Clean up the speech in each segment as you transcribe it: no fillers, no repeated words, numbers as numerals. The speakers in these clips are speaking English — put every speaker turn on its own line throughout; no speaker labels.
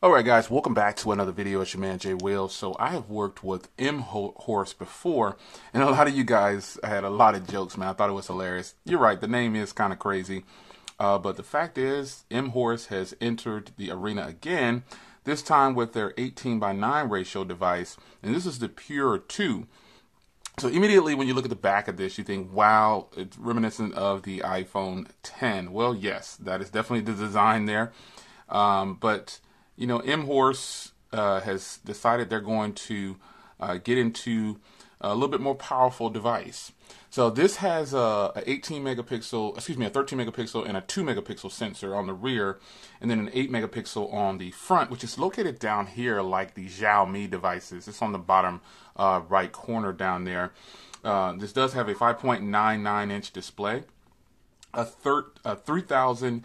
Alright guys, welcome back to another video. It's your man Jay Will. So I have worked with M-Horse before, and a lot of you guys had a lot of jokes, man. I thought it was hilarious. You're right, the name is kind of crazy. But the fact is, M-Horse has entered the arena again, this time with their 18:9 ratio device, and this is the Pure 2. So immediately when you look at the back of this, you think, wow, it's reminiscent of the iPhone 10. Well, yes, that is definitely the design there. But you know, M-Horse has decided they're going to get into a little bit more powerful device. So this has a 13 megapixel and a 2 megapixel sensor on the rear, and then an 8 megapixel on the front, which is located down here like the Xiaomi devices. It's on the bottom right corner down there. This does have a 5.99 inch display, a 3,800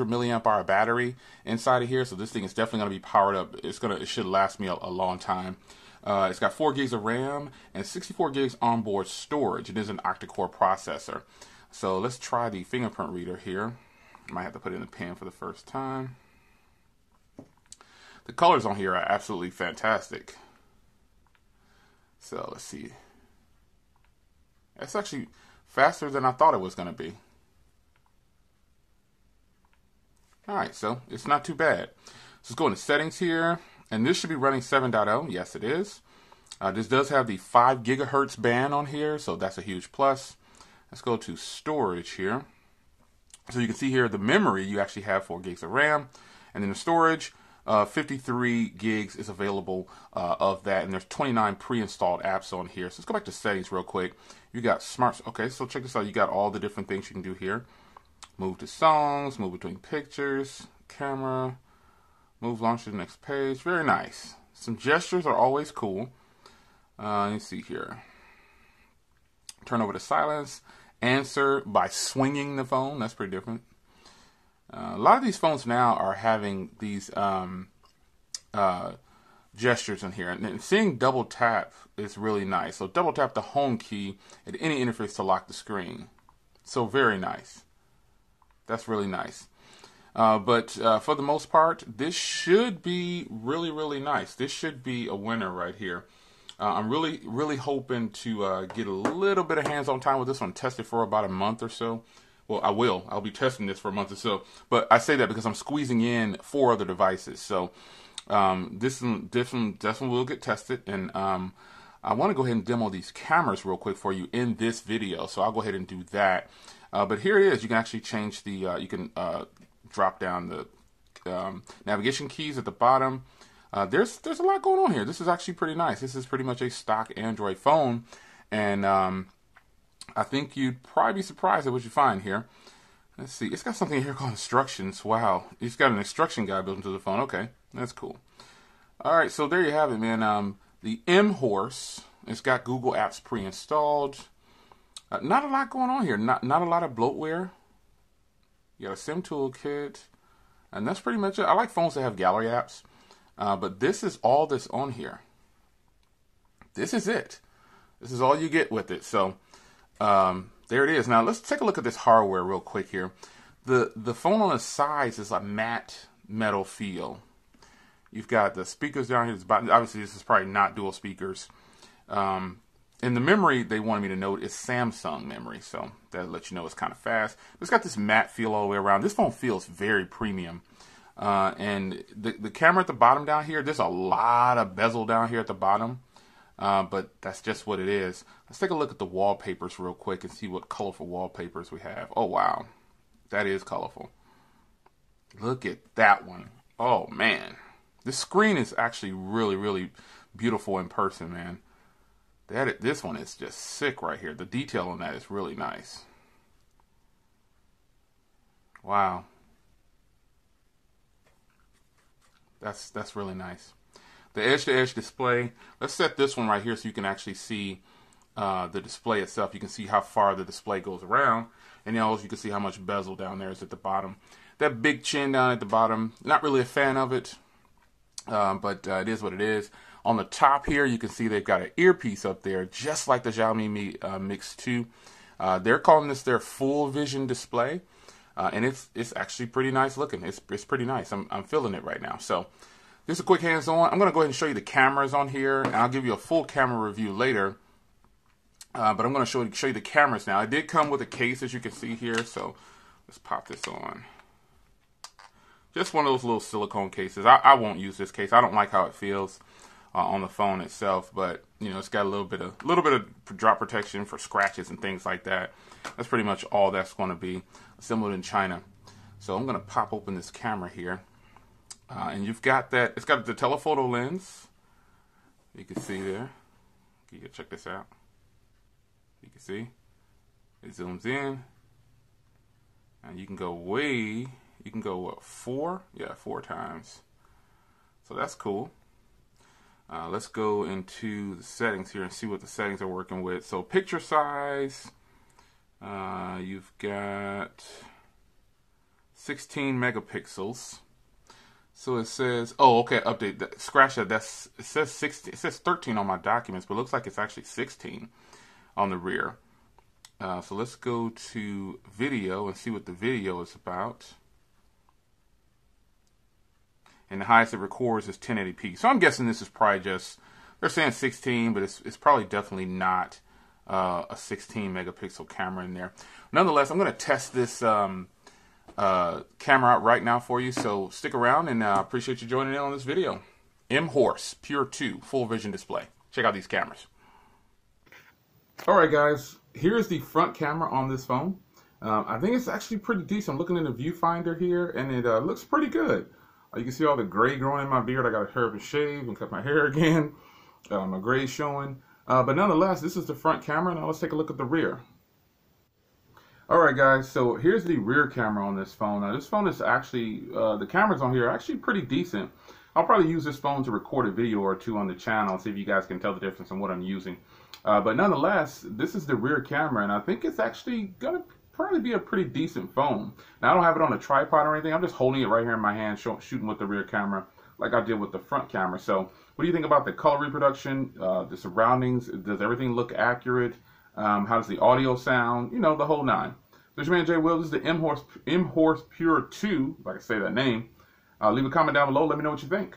milliamp hour battery inside of here, so this thing is definitely going to be powered up. It should last me a long time. It's got 4 gigs of RAM and 64 gigs onboard storage. It is an octa-core processor. So let's try the fingerprint reader here. Might have to put it in the pen for the first time. The colors on here are absolutely fantastic. So let's see. It's actually faster than I thought it was going to be. Alright, so it's not too bad. So let's go into settings here, and this should be running 7.0. Yes, it is. This does have the 5 gigahertz band on here, so that's a huge plus. Let's go to storage here. So you can see here the memory, you actually have 4 gigs of RAM, and then the storage, 53 gigs is available of that, and there's 29 pre-installed apps on here. So let's go back to settings real quick. You got okay, so check this out. You got all the different things you can do here. Move to songs, move between pictures, camera, move launch to the next page. Very nice. Some gestures are always cool. Let's see here. Turn over to silence. Answer by swinging the phone. That's pretty different. A lot of these phones now are having these gestures in here. And seeing double tap is really nice. So double tap the home key at any interface to lock the screen. So very nice. That's really nice. But for the most part, this should be really nice. This should be a winner right here. I'm really hoping to get a little bit of hands-on time with this one. Test it for about a month or so. Well, I'll be testing this for a month or so. But I say that because I'm squeezing in 4 other devices. So this one will get tested. And I want to go ahead and demo these cameras real quick for you in this video. So I'll go ahead and do that. But here it is. You can actually change the, you can drop down the navigation keys at the bottom. There's a lot going on here. This is actually pretty nice. This is pretty much a stock Android phone. And I think you'd probably be surprised at what you find here. Let's see. It's got something here called instructions. Wow. It's got an instruction guide built into the phone. Okay. That's cool. All right. So there you have it, man. The M-Horse. It's got Google Apps pre-installed. Not a lot going on here. Not a lot of bloatware. You got a SIM toolkit, and that's pretty much it. I like phones that have gallery apps, but this is all that's on here. This is it. This is all you get with it. So there it is. Now let's take a look at this hardware real quick here. The phone on the sides is a matte metal feel. You've got the speakers down here. Obviously, this is probably not dual speakers. And the memory they wanted me to note is Samsung memory, so that lets you know it's kind of fast. It's got this matte feel all the way around. This phone feels very premium. And the camera at the bottom down here, there's a lot of bezel down here at the bottom, but that's just what it is. Let's take a look at the wallpapers real quick and see what colorful wallpapers we have. Oh, wow. That is colorful. Look at that one. Oh, man. This screen is actually really beautiful in person, man. This one is just sick right here. The detail on that is really nice. Wow. That's really nice. The edge-to-edge display. Let's set this one right here so you can actually see the display itself. You can see how far the display goes around. And also you can see how much bezel down there is at the bottom. That big chin down at the bottom, not really a fan of it. But it is what it is. On the top here, you can see they've got an earpiece up there, just like the Xiaomi Mix 2. They're calling this their full vision display, and it's actually pretty nice looking. It's pretty nice. I'm feeling it right now. So Just a quick hands-on. I'm going to go ahead and show you the cameras on here, and I'll give you a full camera review later. But I'm going to show you the cameras now. It did come with a case, as you can see here, so let's pop this on. Just one of those little silicone cases. I won't use this case. I don't like how it feels on the phone itself, but you know, it's got a little bit of drop protection for scratches and things like that. That's pretty much all that's going to be, assembled in China. So I'm going to pop open this camera here, and you've got that. It's got the telephoto lens. You can see there. You can check this out. You can see it zooms in, and you can go way. You can go, what, 4? Yeah, 4 times. So that's cool. Let's go into the settings here and see what the settings are working with. So picture size, you've got 16 megapixels. So it says, oh, okay, update that. Scratch that. It says 16. It says 13 on my documents, but it looks like it's actually 16 on the rear. So let's go to video and see what the video is about. And the highest it records is 1080p. So I'm guessing this is probably just, they're saying 16, but it's probably definitely not a 16 megapixel camera in there. Nonetheless, I'm going to test this camera out right now for you. So stick around, and I appreciate you joining in on this video. M-Horse Pure 2 full vision display. Check out these cameras. All right, guys, here's the front camera on this phone. I think it's actually pretty decent. I'm looking in the viewfinder here, and it looks pretty good. You can see all the gray growing in my beard. I got to hurry up and shave and cut my hair again. My gray's showing. But nonetheless, this is the front camera. Now let's take a look at the rear. All right, guys. So here's the rear camera on this phone. Now this phone is actually, the cameras on here are actually pretty decent. I'll probably use this phone to record a video or two on the channel, see if you guys can tell the difference in what I'm using. But nonetheless, this is the rear camera, and I think it's actually going to probably be a pretty decent phone. Now, I don't have it on a tripod or anything. I'm just holding it right here in my hand, shooting with the rear camera like I did with the front camera. So what do you think about the color reproduction, the surroundings? Does everything look accurate? How does the audio sound? You know, the whole nine. So it's your man Jay Will. This is the M-Horse Pure 2, if I can say that name. Leave a comment down below. Let me know what you think.